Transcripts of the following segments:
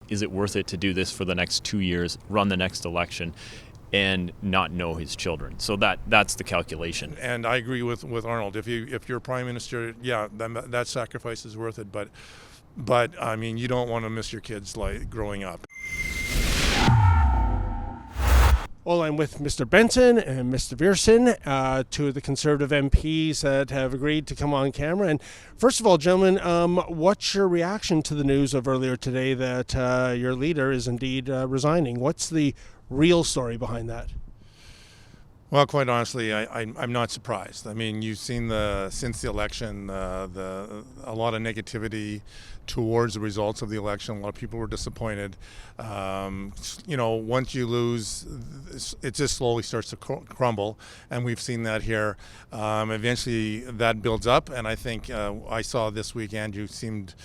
is it worth it to do this for the next 2 years, run the next election, and not know his children? So that's the calculation. And I agree with Arnold. If you're prime minister, yeah, that sacrifice is worth it. But I mean, you don't want to miss your kids like growing up. Well, I'm with Mr. Benzen and Mr. Viersen, two of the Conservative MPs that have agreed to come on camera. And first of all, gentlemen, what's your reaction to the news of earlier today that your leader is indeed resigning? What's the real story behind that? Well, quite honestly, I'm not surprised. I mean, you've seen since the election, a lot of negativity towards the results of the election. A lot of people were disappointed. Once you lose, it just slowly starts to crumble, and we've seen that here. Eventually, that builds up, and I think I saw this week Andrew seemed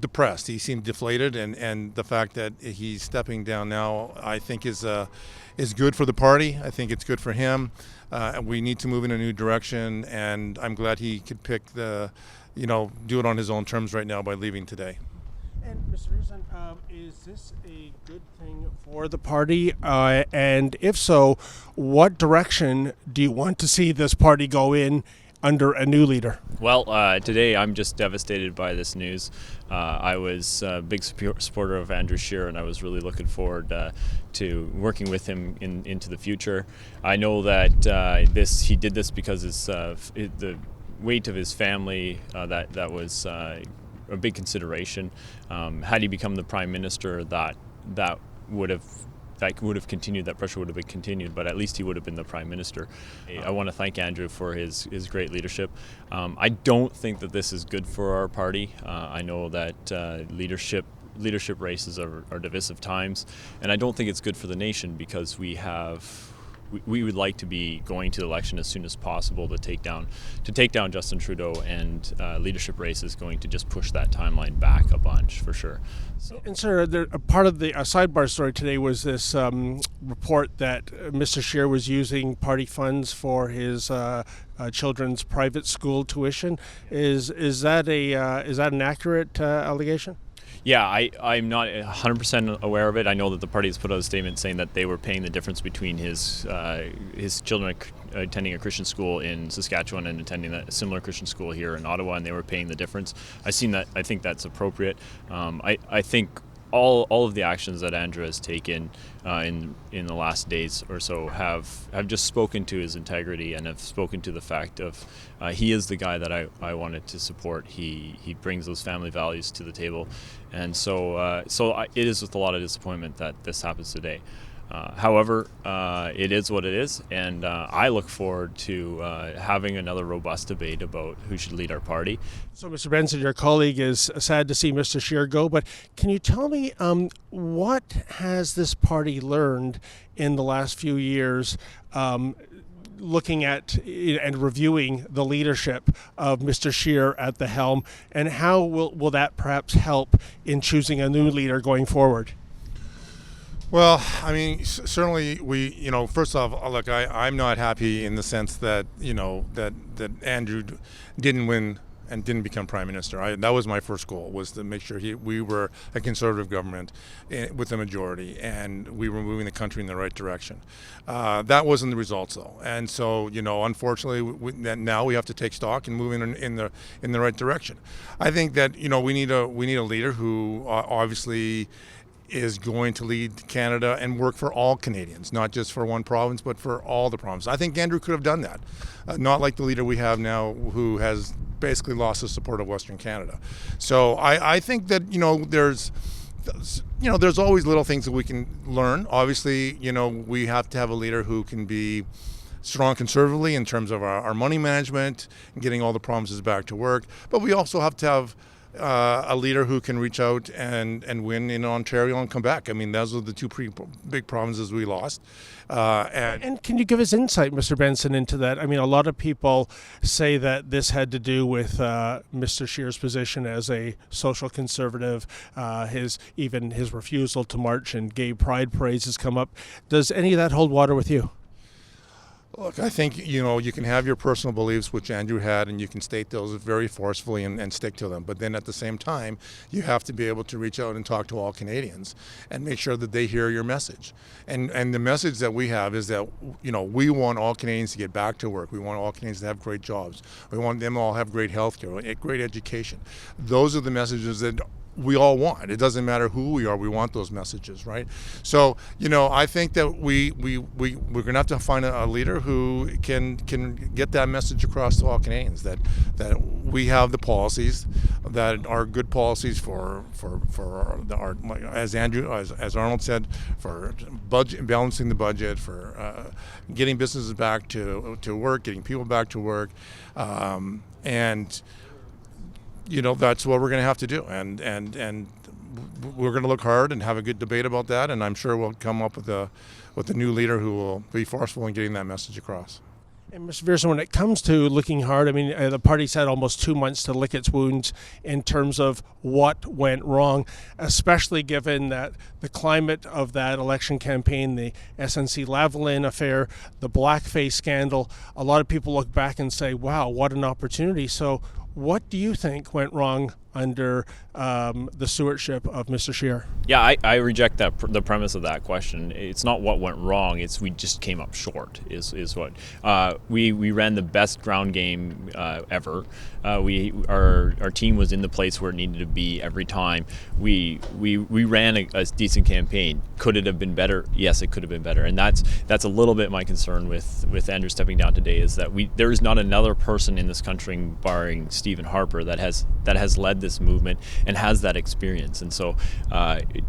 depressed. He seemed deflated, and the fact that he's stepping down now, I think is good for the party. I think it's good for him. We need to move in a new direction, and I'm glad he could pick do it on his own terms right now by leaving today. And Mr. Viersen, is this a good thing for the party? And if so, what direction do you want to see this party go in under a new leader? Well, today I'm just devastated by this news. I was a big supporter of Andrew Scheer, and I was really looking forward to working with him into the future. I know that he did this because the weight of his family that was a big consideration. Had he become the prime minister, that would have continued, that pressure would have been continued, but at least he would have been the prime minister. I want to thank Andrew for his great leadership. I don't think that this is good for our party. I know that leadership races are divisive times, and I don't think it's good for the nation, because we would like to be going to the election as soon as possible to take down Justin Trudeau, and leadership race is going to just push that timeline back a bunch for sure. So. And sir, a part of the sidebar story today was this report that Mr. Scheer was using party funds for his children's private school tuition. Is that an accurate allegation? Yeah, I'm not 100% aware of it. I know that the party has put out a statement saying that they were paying the difference between his children attending a Christian school in Saskatchewan and attending a similar Christian school here in Ottawa, and they were paying the difference. I've seen that. I think that's appropriate. I think all of the actions that Andrew has taken in the last days or so have just spoken to his integrity, and have spoken to the fact of he is the guy that I wanted to support. He brings those family values to the table, and so it is with a lot of disappointment that this happens today. However, it is what it is, and I look forward to having another robust debate about who should lead our party. So, Mr. Benzen, your colleague is sad to see Mr. Scheer go, but can you tell me what has this party learned in the last few years, looking at and reviewing the leadership of Mr. Scheer at the helm, and how will that perhaps help in choosing a new leader going forward? Well, I mean, certainly first off, look, I'm not happy in the sense that, that Andrew didn't win and didn't become prime minister. That was my first goal, was to make sure we were a Conservative government with a majority, and we were moving the country in the right direction. That wasn't the results, though, and so unfortunately, now we have to take stock and move in the right direction. I think that we need a leader who obviously is going to lead Canada and work for all Canadians, not just for one province, but for all the provinces. I think Andrew could have done that, not like the leader we have now, who has basically lost the support of Western Canada. So I think that there's always little things that we can learn. Obviously, we have to have a leader who can be strong conservatively in terms of our money management and getting all the provinces back to work, but we also have to have a leader who can reach out and win in Ontario and come back. I mean, those are the two big provinces we lost. And can you give us insight, Mr. Benzen, into that? I mean, a lot of people say that this had to do with Mr. Scheer's position as a social conservative, his refusal to march in gay pride parades has come up. Does any of that hold water with you? Look, I think, you can have your personal beliefs, which Andrew had, and you can state those very forcefully and stick to them. But then at the same time, you have to be able to reach out and talk to all Canadians and make sure that they hear your message. And the message that we have is that, we want all Canadians to get back to work. We want all Canadians to have great jobs. We want them all to have great health care, great education. Those are the messages that we all want. It doesn't matter who we are. We want those messages, right? So, I think that we're going to have to find a leader who can get that message across to all Canadians that we have the policies that are good policies for our as Arnold said, for budget, balancing the budget, for getting businesses back to work, getting people back to work, and that's what we're going to have to do, and we're going to look hard and have a good debate about that, and I'm sure we'll come up with a new leader who will be forceful in getting that message across. And Mr. Viersen, when it comes to looking hard, the party's had almost 2 months to lick its wounds in terms of what went wrong, especially given that the climate of that election campaign, the SNC-Lavalin affair, the blackface scandal, a lot of people look back and say, wow, what an opportunity. So what do you think went wrong under the stewardship of Mr. Scheer? Yeah, I reject the premise of that question. It's not what went wrong, it's we just came up short is what. We ran the best ground game ever. Our team was in the place where it needed to be every time. We ran a decent campaign. Could it have been better? Yes, it could have been better. And that's a little bit my concern with Andrew stepping down today, is that there is not another person in this country, barring Stephen Harper, that has led this movement and has that experience. And so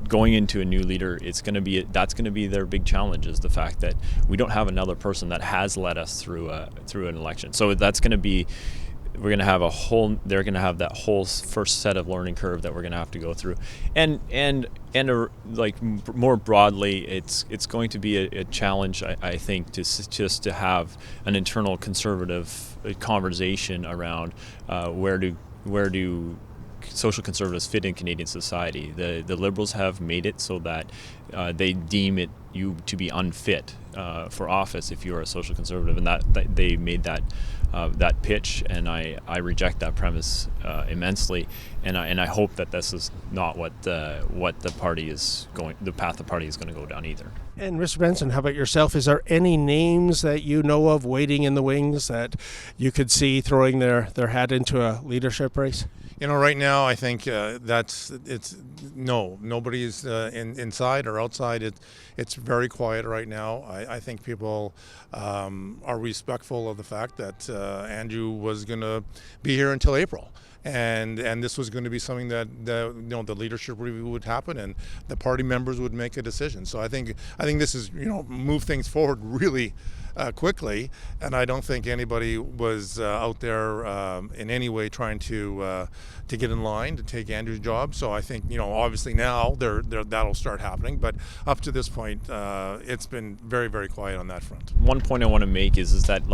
going into a new leader, that's going to be their big challenge, is the fact that we don't have another person that has led us through an election. So that's going to be, they're going to have that whole first set of learning curve that we're going to have to go through, and like more broadly, it's going to be a challenge, I think, to have an internal conservative conversation around where do social conservatives fit in Canadian society. The Liberals have made it so that they deem you to be unfit for office if you are a social conservative, and that they made that pitch, and I reject that premise immensely, and I hope that this is not what the party is going, the path the party is going to go down either. And Mr. Benzen, how about yourself? Is there any names that you know of waiting in the wings that you could see throwing their hat into a leadership race? Right now, I think nobody is inside or outside. It's very quiet right now. I think people are respectful of the fact that Andrew was going to be here until April. And this was going to be something that the leadership review would happen, and the party members would make a decision. So I think this is move things forward really quickly, and I don't think anybody was out there in any way trying to get in line to take Andrew's job. So I think obviously now that'll start happening, but up to this point it's been very, very quiet on that front. One point I want to make is that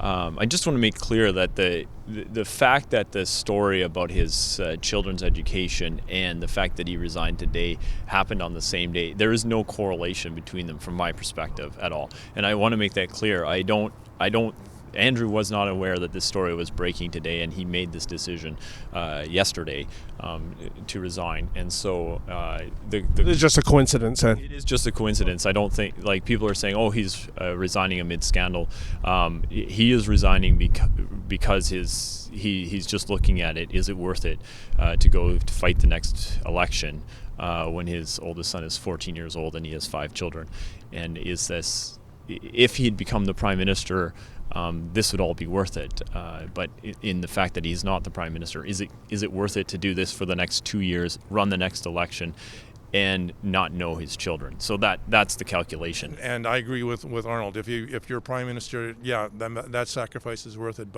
I just want to make clear that the fact that the story about his children's education and the fact that he resigned today happened on the same day, there is no correlation between them from my perspective at all. And I want to make that clear. Andrew was not aware that this story was breaking today, and he made this decision yesterday to resign. And so it's just a coincidence. It is just a coincidence. I don't think, people are saying, oh, he's resigning amid scandal. He is resigning because he's just looking at it. Is it worth it to go to fight the next election when his oldest son is 14 years old and he has 5 children? And if he had become the Prime Minister, this would all be worth it. But in the fact that he's not the Prime Minister, is it worth it to do this for the next 2 years, run the next election, and not know his children? So that's the calculation. And I agree with Arnold. If you're Prime Minister, yeah, that sacrifice is worth it.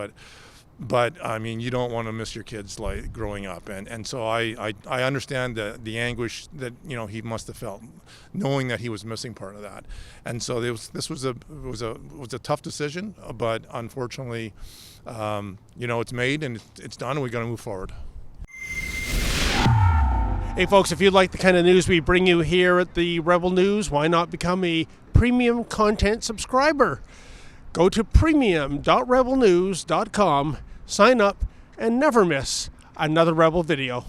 But I mean, you don't want to miss your kids growing up, and so I understand the anguish that he must have felt, knowing that he was missing part of that, and so this was a tough decision, but unfortunately, it's made and it's done, and we got to move forward. Hey folks, if you like the kind of news we bring you here at the Rebel News, why not become a premium content subscriber? Go to premium.rebelnews.com, sign up, and never miss another Rebel video.